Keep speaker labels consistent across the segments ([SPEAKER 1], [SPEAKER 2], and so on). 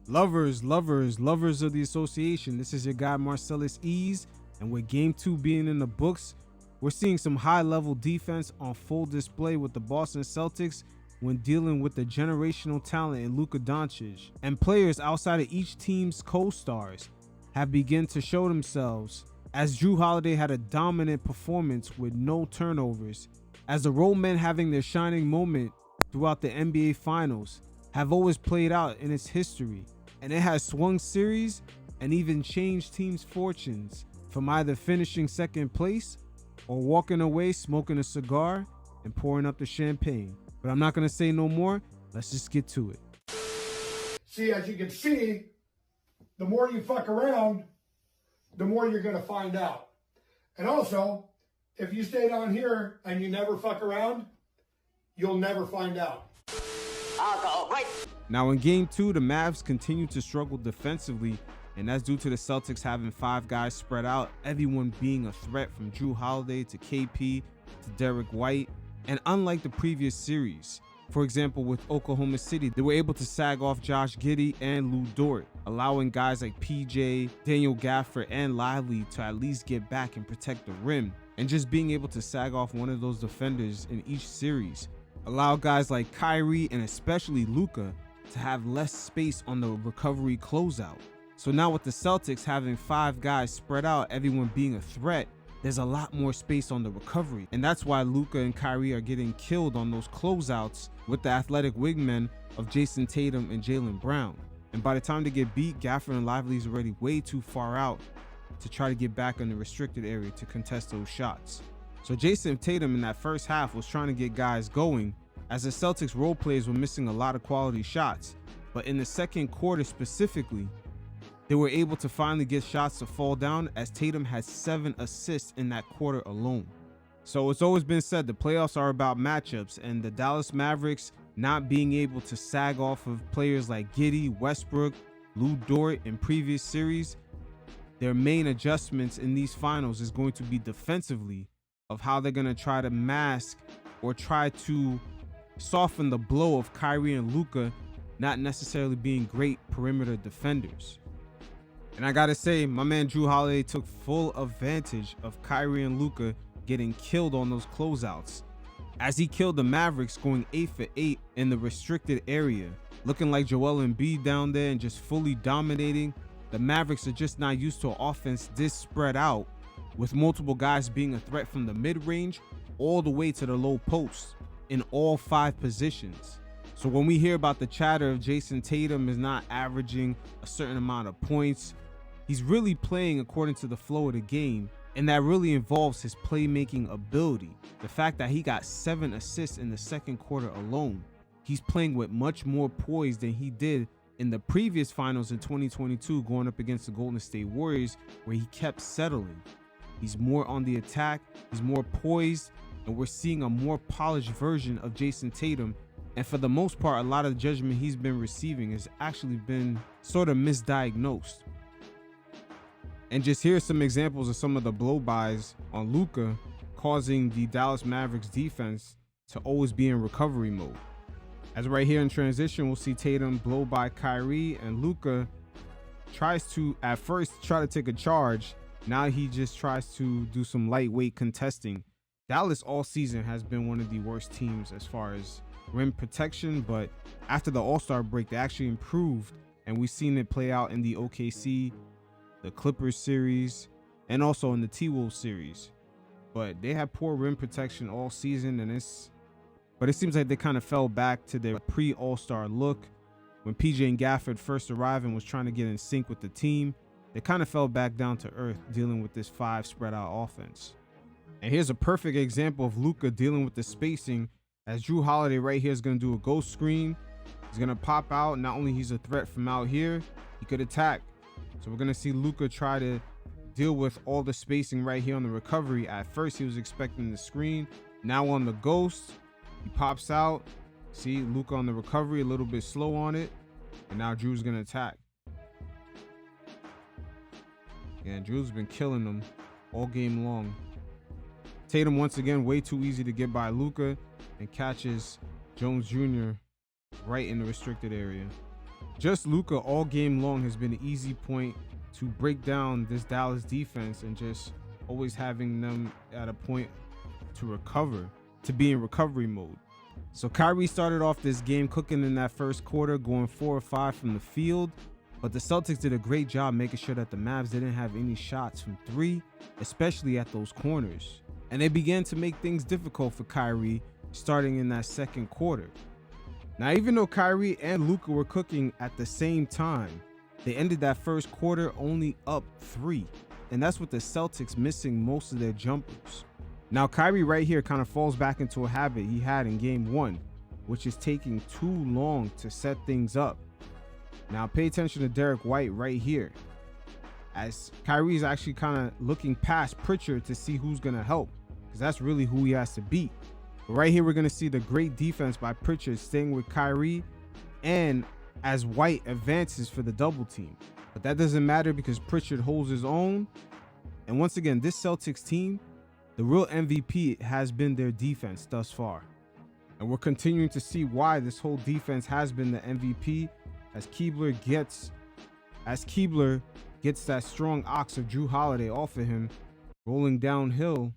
[SPEAKER 1] Lovers of the association, this is your guy Marcellus Ease, and with game 2 being in the books, we're seeing some high-level defense on full display with the Boston Celtics when dealing with the generational talent in Luka Doncic, and players outside of each team's co-stars have begun to show themselves, as Jrue Holiday had a dominant performance with no turnovers, as the role men having their shining moment throughout the NBA Finals have always played out in its history, and it has swung series and even changed teams' fortunes from either finishing second place or walking away smoking a cigar and pouring up the champagne. But I'm not going to say no more. Let's just get to it.
[SPEAKER 2] See, as you can see, the more you fuck around, the more you're going to find out. And also, if you stay down here and you never fuck around, you'll never find out.
[SPEAKER 3] Alcohol, right?
[SPEAKER 1] Now in game 2, the Mavs continue to struggle defensively, and that's due to the Celtics having 5 guys spread out, everyone being a threat from Jrue Holiday to KP to Derek White. And unlike the previous series, for example with Oklahoma City, they were able to sag off Josh Giddey and Lou Dort, allowing guys like PJ, Daniel Gafford, and Lively to at least get back and protect the rim. And just being able to sag off one of those defenders in each series allow guys like Kyrie and especially Luka to have less space on the recovery closeout. So now with the Celtics having 5 guys spread out, everyone being a threat, there's a lot more space on the recovery. And that's why Luka and Kyrie are getting killed on those closeouts with the athletic wingmen of Jason Tatum and Jaylen Brown. And by the time they get beat, Gafford and Lively is already way too far out to try to get back in the restricted area to contest those shots. So Jason Tatum in that first half was trying to get guys going, as the Celtics role players were missing a lot of quality shots. But in the second quarter specifically, they were able to finally get shots to fall down, as Tatum had 7 assists in that quarter alone. So it's always been said the playoffs are about matchups, and the Dallas Mavericks not being able to sag off of players like Giddey, Westbrook, Lou Dort in previous series, their main adjustments in these finals is going to be defensively, of how they're going to try to mask or try to soften the blow of Kyrie and Luka not necessarily being great perimeter defenders. And I gotta say, my man Jrue Holiday took full advantage of Kyrie and Luka getting killed on those closeouts, as he killed the Mavericks going 8 for 8 in the restricted area, looking like Joel Embiid down there and just fully dominating. The Mavericks are just not used to an offense this spread out, with multiple guys being a threat from the mid-range all the way to the low post in all 5 positions. So when we hear about the chatter of Jason Tatum is not averaging a certain amount of points, he's really playing according to the flow of the game, and that really involves his playmaking ability. The fact that he got 7 assists in the second quarter alone, he's playing with much more poise than he did in the previous finals in 2022 going up against the Golden State Warriors, where he kept settling. He's more on the attack, he's more poised, and we're seeing a more polished version of Jason Tatum. And for the most part, a lot of the judgment he's been receiving has actually been sort of misdiagnosed. And just here's some examples of some of the blow-bys on Luka, causing the Dallas Mavericks defense to always be in recovery mode. As right here in transition, we'll see Tatum blow by Kyrie, and Luka tries to, at first, try to take a charge. Now he just tries to do some lightweight contesting. Dallas all season has been one of the worst teams as far as rim protection, but after the All-Star break, they actually improved, and we've seen it play out in the OKC, the Clippers series, and also in the T-Wolves series. But they had poor rim protection all season, and it seems like they kind of fell back to their pre-All-Star look. When PJ and Gafford first arrived and was trying to get in sync with the team, they kind of fell back down to earth dealing with this 5 spread out offense. And here's a perfect example of Luka dealing with the spacing, as Jrue Holiday right here is going to do a ghost screen. He's going to pop out. Not only he's a threat from out here, he could attack. So we're going to see Luka try to deal with all the spacing right here on the recovery. At first, he was expecting the screen. Now on the ghost, he pops out. See, Luka on the recovery, a little bit slow on it. And now Jrue's going to attack. Yeah, Jrue's been killing them all game long. Tatum, once again, way too easy to get by Luka, and catches Jones Jr. right in the restricted area. Just Luka all game long has been an easy point to break down this Dallas defense and just always having them at a point to recover, to be in recovery mode. So Kyrie started off this game cooking in that first quarter, going 4 or 5 from the field, but the Celtics did a great job making sure that the Mavs didn't have any shots from 3, especially at those corners. And they began to make things difficult for Kyrie starting in that second quarter. Now, even though Kyrie and Luka were cooking at the same time, they ended that first quarter only up 3. And that's with the Celtics missing most of their jumpers. Now, Kyrie right here kind of falls back into a habit he had in game 1, which is taking too long to set things up. Now, pay attention to Derek White right here, as Kyrie is actually kind of looking past Pritchard to see who's going to help, because that's really who he has to beat. But right here, we're going to see the great defense by Pritchard staying with Kyrie, and as White advances for the double team. But that doesn't matter because Pritchard holds his own. And once again, this Celtics team, the real MVP has been their defense thus far. And we're continuing to see why this whole defense has been the MVP as Keebler gets that strong ox of Jrue Holiday off of him, rolling downhill.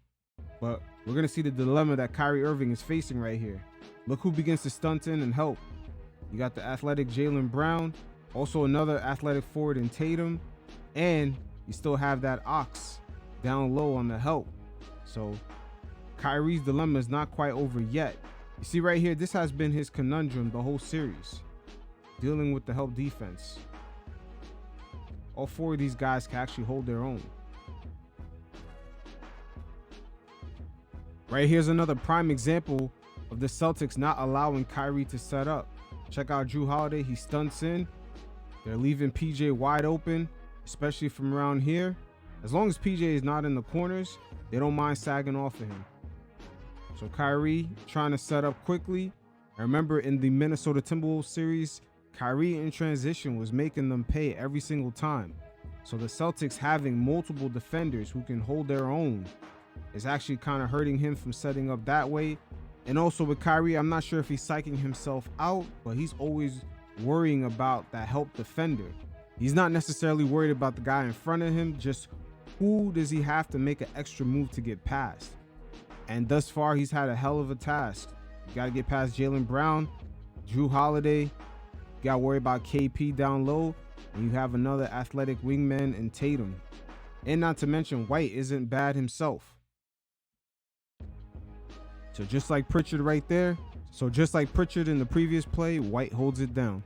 [SPEAKER 1] But we're going to see the dilemma that Kyrie Irving is facing right here. Look who begins to stunt in and help. You got the athletic Jaylen Brown, also another athletic forward in Tatum, and you still have that ox down low on the help. So Kyrie's dilemma is not quite over yet. You see right here, this has been his conundrum the whole series, dealing with the help defense. All 4 of these guys can actually hold their own. Right here's another prime example of the Celtics not allowing Kyrie to set up. Check out Jrue Holiday, he stunts in. They're leaving PJ wide open, especially from around here. As long as PJ is not in the corners, they don't mind sagging off of him. So Kyrie trying to set up quickly. I remember in the Minnesota Timberwolves series, Kyrie in transition was making them pay every single time. So the Celtics having multiple defenders who can hold their own is actually kind of hurting him from setting up that way. And also with Kyrie, I'm not sure if he's psyching himself out, but he's always worrying about that help defender. He's not necessarily worried about the guy in front of him, just who does he have to make an extra move to get past? And thus far, he's had a hell of a task. You got to get past Jaylen Brown, Jrue Holiday. You got to worry about KP down low. And you have another athletic wingman in Tatum. And not to mention, White isn't bad himself. So just like Pritchard right there. So just like Pritchard in the previous play, White holds it down.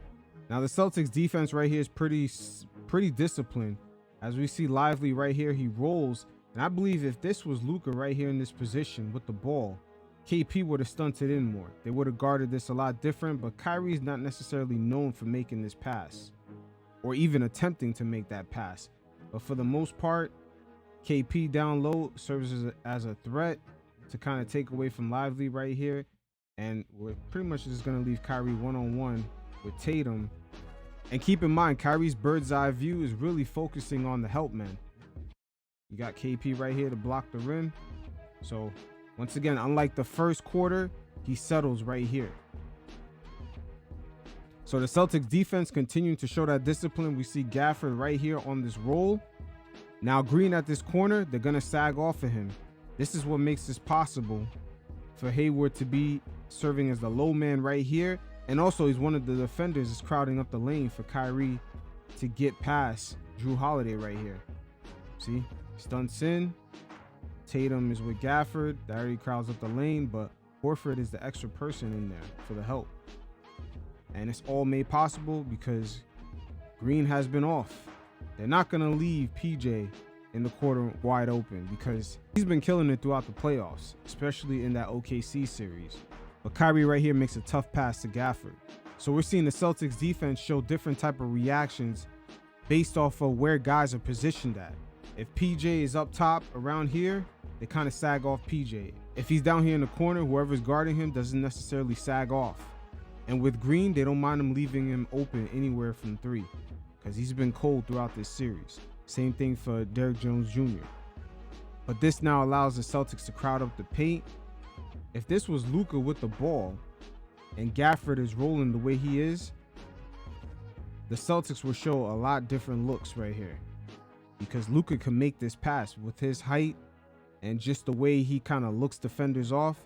[SPEAKER 1] Now the Celtics defense right here is pretty disciplined. As we see Lively right here, he rolls. And I believe if this was Luka right here in this position with the ball, KP would have stunted in more. They would have guarded this a lot different, but Kyrie's not necessarily known for making this pass or even attempting to make that pass. But for the most part, KP down low serves as a threat to kind of take away from Lively right here. And we're pretty much just going to leave Kyrie one-on-one with Tatum. And keep in mind, Kyrie's bird's eye view is really focusing on the help man. You got KP right here to block the rim. So once again, unlike the first quarter, he settles right here. So the Celtics defense continuing to show that discipline. We see Gafford right here on this roll. Now Green at this corner, they're going to sag off of him. This is what makes this possible for Hayward to be serving as the low man right here. And also he's one of the defenders is crowding up the lane for Kyrie to get past Jrue Holiday right here. See, stunts in. Tatum is with Gafford. That already crowds up the lane, but Horford is the extra person in there for the help. And it's all made possible because Green has been off. They're not going to leave PJ in the quarter wide open because he's been killing it throughout the playoffs, especially in that OKC series. But Kyrie right here makes a tough pass to Gafford. So we're seeing the Celtics defense show different type of reactions based off of where guys are positioned at. If PJ is up top around here, they kind of sag off PJ. If he's down here in the corner, whoever's guarding him doesn't necessarily sag off. And with Green, they don't mind him leaving him open anywhere from 3 because he's been cold throughout this series. Same thing for Derrick Jones Jr. But this now allows the Celtics to crowd up the paint. If this was Luka with the ball and Gafford is rolling the way he is, the Celtics will show a lot different looks right here, because Luka can make this pass with his height and just the way he kind of looks defenders off.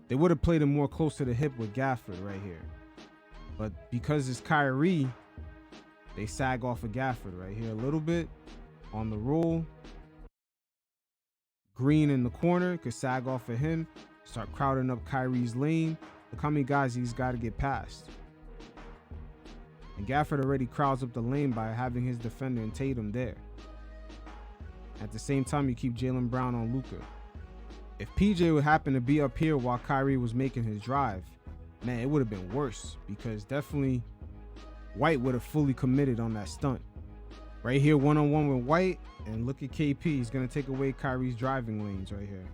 [SPEAKER 1] They would have played him more close to the hip with Gafford right here. But because it's Kyrie, they sag off of Gafford right here a little bit on the roll. Green in the corner could sag off of him, start crowding up Kyrie's lane. Look how many guys he's got to get past. And Gafford already crowds up the lane by having his defender and Tatum there. At the same time, you keep Jaylen Brown on Luka. If PJ would happen to be up here while Kyrie was making his drive, man, it would have been worse, because definitely White would have fully committed on that stunt. Right here, one-on-one with White, and look at KP. He's going to take away Kyrie's driving lanes right here.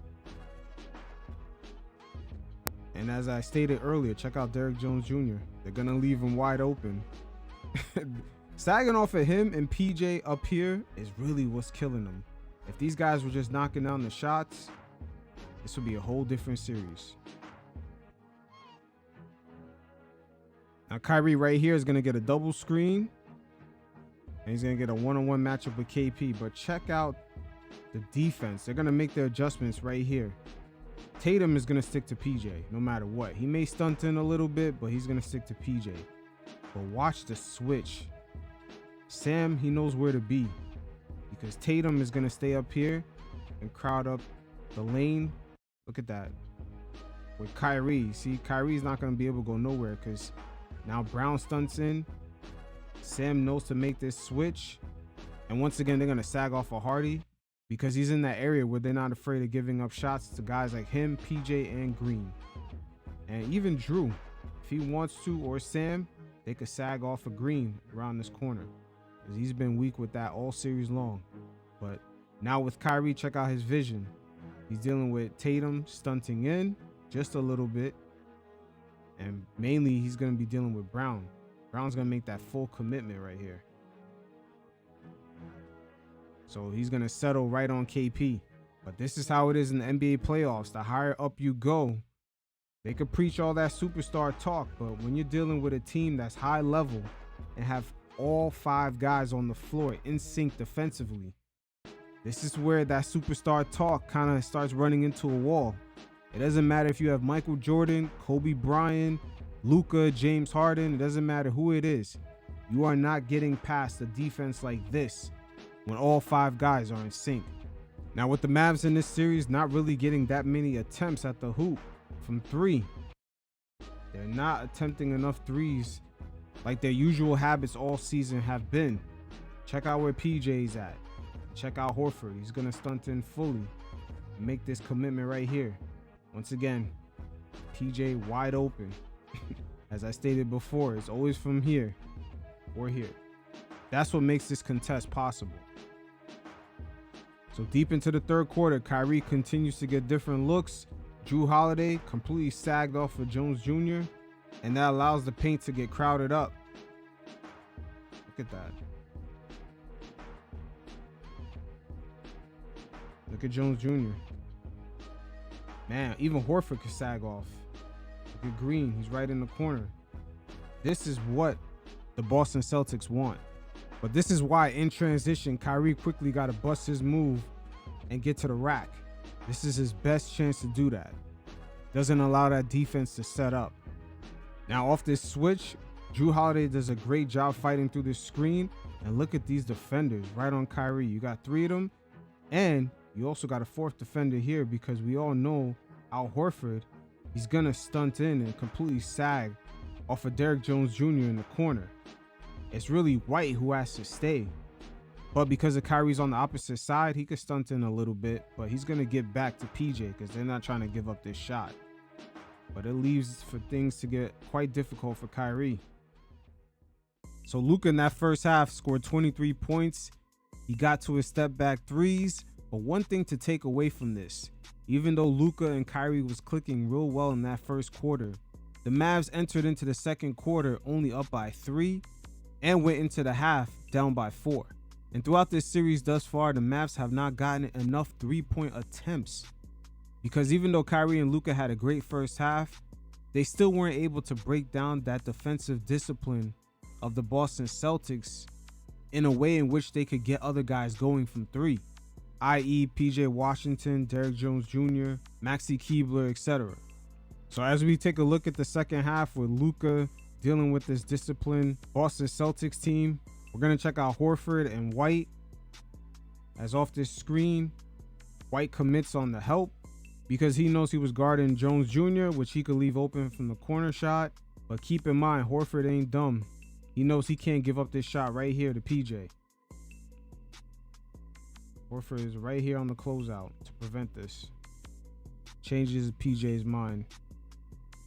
[SPEAKER 1] And as I stated earlier, check out Derrick Jones Jr. They're going to leave him wide open. Sagging off of him and PJ up here is really what's killing them. If these guys were just knocking down the shots, this would be a whole different series. Now Kyrie right here is going to get a double screen, and he's going to get a one-on-one matchup with KP. But check out the defense. They're going to make their adjustments right here. Tatum is going to stick to PJ no matter what. He may stunt in a little bit, but he's going to stick to PJ. But watch the switch. Sam, he knows where to be, because Tatum is going to stay up here and crowd up the lane. Look at that. With Kyrie, see, Kyrie's not going to be able to go nowhere, because now Brown stunts in. Sam knows to make this switch. And once again, they're going to sag off of Hardy, because he's in that area where they're not afraid of giving up shots to guys like him, PJ, and Green. And even Jrue, if he wants to, or Sam, they could sag off of Green around this corner, because he's been weak with that all series long. But now with Kyrie, check out his vision. He's dealing with Tatum stunting in just a little bit. And mainly he's going to be dealing with Brown. Brown's going to make that full commitment right here. So he's going to settle right on KP. But this is how it is in the NBA playoffs. The higher up you go, they could preach all that superstar talk, but when you're dealing with a team that's high level and have all 5 guys on the floor in sync defensively, this is where that superstar talk kind of starts running into a wall. It doesn't matter if you have Michael Jordan, Kobe Bryant, Luka, James Harden. It doesn't matter who it is. You are not getting past a defense like this when all 5 guys are in sync. Now with the Mavs in this series not really getting that many attempts at the hoop from 3, they're not attempting enough threes like their usual habits all season have been. Check out where PJ's at. Check out Horford. He's going to stunt in fully and make this commitment right here. Once again, PJ wide open. As I stated before, it's always from here or here. That's what makes this contest possible. So deep into the third quarter, Kyrie continues to get different looks. Jrue Holiday completely sagged off of Jones Jr., and that allows the paint to get crowded up. Look at that. Look at Jones Jr. Man, even Horford could sag off. Look at Green. He's right in the corner. This is what the Boston Celtics want. But this is why in transition, Kyrie quickly got to bust his move and get to the rack. This is his best chance to do that. Doesn't allow that defense to set up. Now off this switch, Jrue Holiday does a great job fighting through this screen. And look at these defenders right on Kyrie. You got 3 of them. And you also got a 4th defender here, because we all know Al Horford, he's going to stunt in and completely sag off of Derrick Jones Jr. in the corner. It's really White who has to stay. But because of Kyrie's on the opposite side, he could stunt in a little bit, but he's going to get back to PJ because they're not trying to give up this shot. But it leaves for things to get quite difficult for Kyrie. So Luka in that first half scored 23 points. He got to his step back threes. But one thing to take away from this, even though Luka and Kyrie was clicking real well in that first quarter, the Mavs entered into the second quarter only up by 3 and went into the half down by 4. And throughout this series thus far, the Mavs have not gotten enough 3-point attempts, because even though Kyrie and Luka had a great first half, they still weren't able to break down that defensive discipline of the Boston Celtics in a way in which they could get other guys going from three, i.e. PJ Washington, Derrick Jones Jr., Maxi Keebler, etc. So as we take a look at the second half with Luka dealing with this disciplined Boston Celtics team, we're going to check out Horford and White. As off this screen, White commits on the help because he knows he was guarding Jones Jr., which he could leave open from the corner shot. But keep in mind, Horford ain't dumb. He knows he can't give up this shot right here to PJ. Horford is right here on the closeout to prevent this. Changes PJ's mind.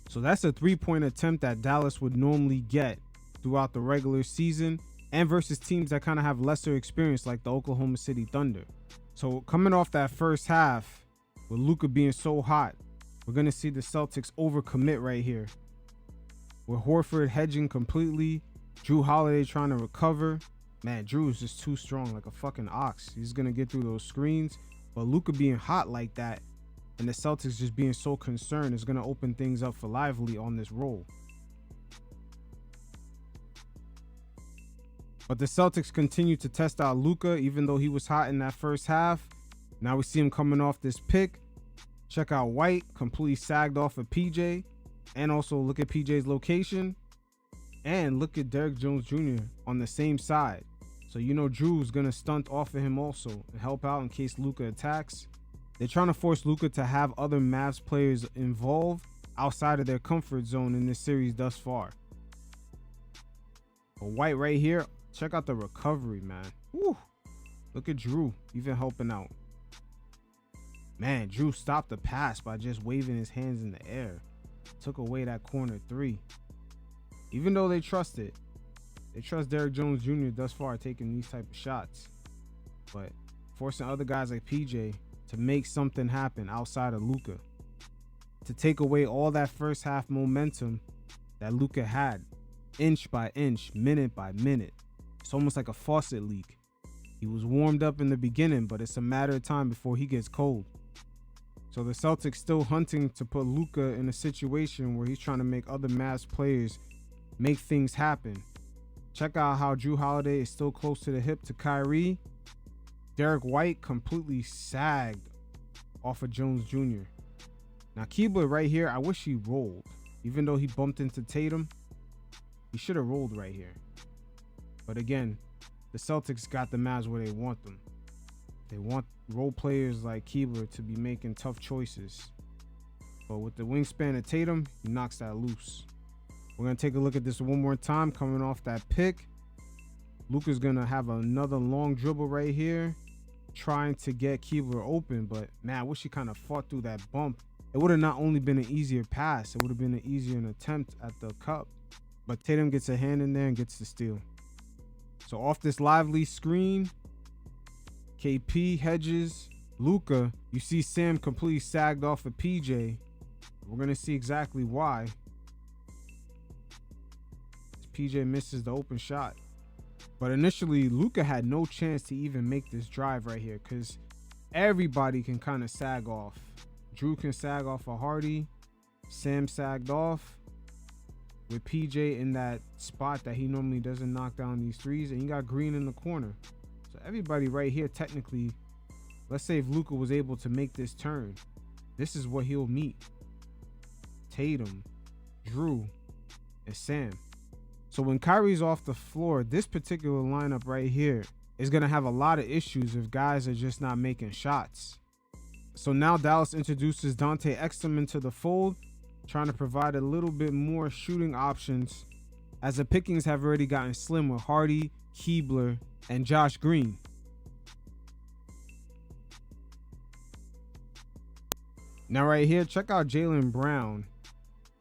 [SPEAKER 1] So that's a three-point attempt that Dallas would normally get throughout the regular season and versus teams that kind of have lesser experience like the Oklahoma City Thunder. So coming off that first half, with Luka being so hot, we're going to see the Celtics overcommit right here. With Horford hedging completely, Jrue Holiday trying to recover. Man, Jrue is just too strong, like a fucking ox. He's going to get through those screens. But Luka being hot like that and the Celtics just being so concerned is going to open things up for Lively on this roll. But the Celtics continue to test out Luka even though he was hot in that first half. Now we see him coming off this pick. Check out White, completely sagged off of PJ. And also look at PJ's location. And look at Derrick Jones Jr. on the same side. So you know Jrue's going to stunt off of him also and help out in case Luka attacks. They're trying to force Luka to have other Mavs players involved outside of their comfort zone in this series thus far. But White right here, check out the recovery, man. Woo. Look at Jrue even helping out. Man, Jrue stopped the pass by just waving his hands in the air. Took away that corner three. Even though they trust it, they trust Derrick Jones Jr. thus far taking these type of shots. But forcing other guys like PJ to make something happen outside of Luka. To take away all that first half momentum that Luka had. Inch by inch, minute by minute. It's almost like a faucet leak. He was warmed up in the beginning, but it's a matter of time before he gets cold. So the Celtics still hunting to put Luka in a situation where he's trying to make other Mavs players make things happen. Check out how Jrue Holiday is still close to the hip to Kyrie. Derrick White completely sagged off of Jones Jr. Now Keebler right here, I wish he rolled. Even though he bumped into Tatum, he should have rolled right here. But again, the Celtics got the Mavs where they want them. They want role players like Keebler to be making tough choices. But with the wingspan of Tatum, he knocks that loose. We're going to take a look at this one more time coming off that pick. Luka's going to have another long dribble right here, trying to get Keebler open. But man, I wish he kind of fought through that bump. It would have not only been an easier pass, it would have been an easier attempt at the cup. But Tatum gets a hand in there and gets the steal. So off this Lively screen, KP hedges Luka. You see Sam completely sagged off of PJ. We're going to see exactly why. PJ misses the open shot. But initially, Luka had no chance to even make this drive right here because everybody can kind of sag off. Jrue can sag off of Hardy. Sam sagged off with PJ in that spot that he normally doesn't knock down these threes. And you got Green in the corner. So everybody right here, technically, let's say if Luka was able to make this turn, this is what he'll meet. Tatum, Jrue, and Sam. So when Kyrie's off the floor, this particular lineup right here is going to have a lot of issues if guys are just not making shots. So now Dallas introduces Dante Exum into the fold, trying to provide a little bit more shooting options as the pickings have already gotten slim with Hardy, Keebler, and Josh Green. Now right here, check out Jaylen Brown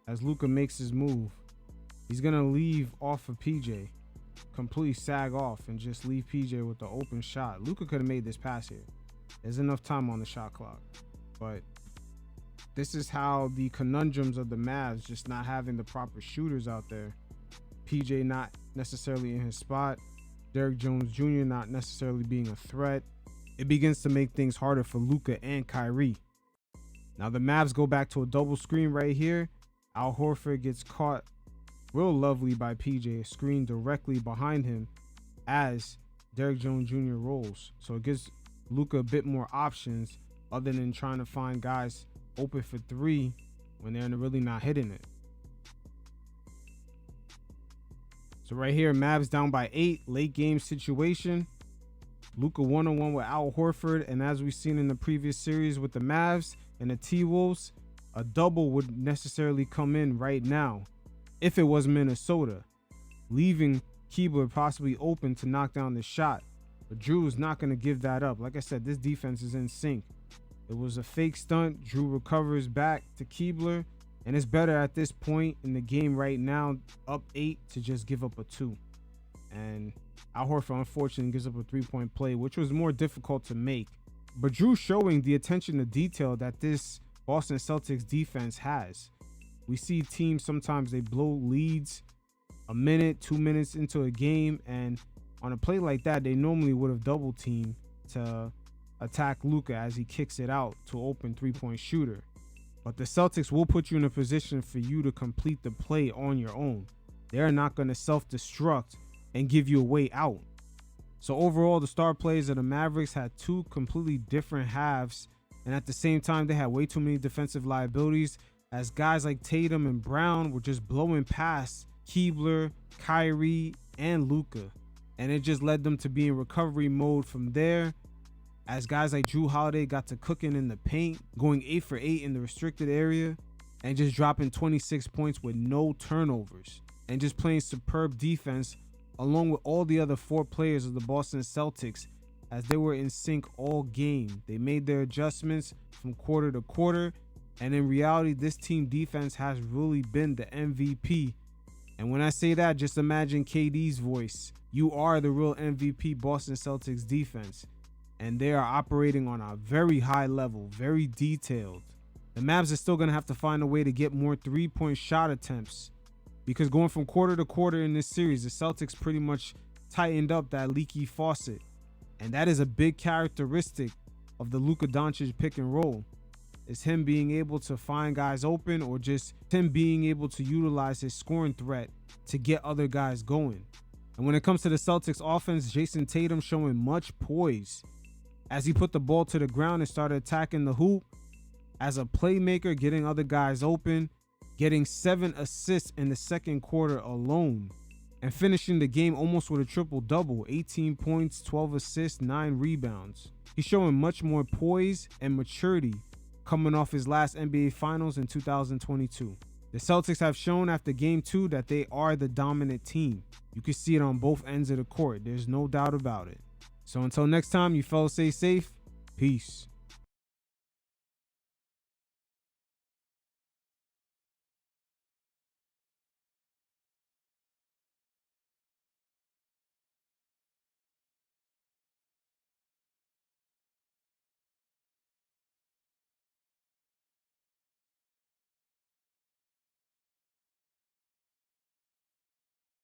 [SPEAKER 1] as Luka makes his move. He's going to leave off of PJ, completely sag off and just leave PJ with the open shot. Luka could have made this pass here. There's enough time on the shot clock. But this is how the conundrums of the Mavs just not having the proper shooters out there. PJ not necessarily in his spot. Derrick Jones Jr. not necessarily being a threat. It begins to make things harder for Luka and Kyrie. Now the Mavs go back to a double screen right here. Al Horford gets caught Real lovely by PJ, a screen directly behind him as Derrick Jones Jr. rolls. So it gives Luka a bit more options other than trying to find guys open for three when they're really not hitting it. So right here, Mavs down by 8, late game situation. Luka 1-on-1 with Al Horford, and as we've seen in the previous series with the Mavs and the T-Wolves, a double would necessarily come in right now if it was Minnesota, leaving Keebler possibly open to knock down the shot. But Jrue is not going to give that up. Like I said, this defense is in sync. It was a fake stunt. Jrue recovers back to Keebler, and it's better at this point in the game right now, up 8, to just give up a 2. And Al Horford unfortunately gives up a 3-point play, which was more difficult to make. But Jrue showing the attention to detail that this Boston Celtics defense has. We see teams sometimes they blow leads a minute, 2 minutes into a game, and on a play like that, they normally would have double teamed to attack Luka as he kicks it out to open 3-point shooter. But the Celtics will put you in a position for you to complete the play on your own. They're not going to self-destruct and give you a way out. So overall, the star players of the Mavericks had 2 completely different halves, and at the same time, they had way too many defensive liabilities as guys like Tatum and Brown were just blowing past Keebler, Kyrie, and Luka. And it just led them to be in recovery mode from there, as guys like Jrue Holiday got to cooking in the paint, going 8 for 8 in the restricted area, and just dropping 26 points with no turnovers, and just playing superb defense along with all the other 4 players of the Boston Celtics, as they were in sync all game. They made their adjustments from quarter to quarter, and in reality, this team defense has really been the MVP. And when I say that, just imagine KD's voice. You are the real MVP Boston Celtics defense. And they are operating on a very high level, very detailed. The Mavs are still going to have to find a way to get more 3-point shot attempts, because going from quarter to quarter in this series, the Celtics pretty much tightened up that leaky faucet. And that is a big characteristic of the Luka Doncic pick and roll. It's him being able to find guys open, or just him being able to utilize his scoring threat to get other guys going. And when it comes to the Celtics offense, Jason Tatum showing much poise as he put the ball to the ground and started attacking the hoop as a playmaker, getting other guys open, getting 7 assists in the second quarter alone, and finishing the game almost with a triple-double, 18 points, 12 assists, 9 rebounds. He's showing much more poise and maturity coming off his last NBA Finals in 2022. The Celtics have shown after Game 2 that they are the dominant team. You can see it on both ends of the court. There's no doubt about it. So until next time, you fellas stay safe. Peace.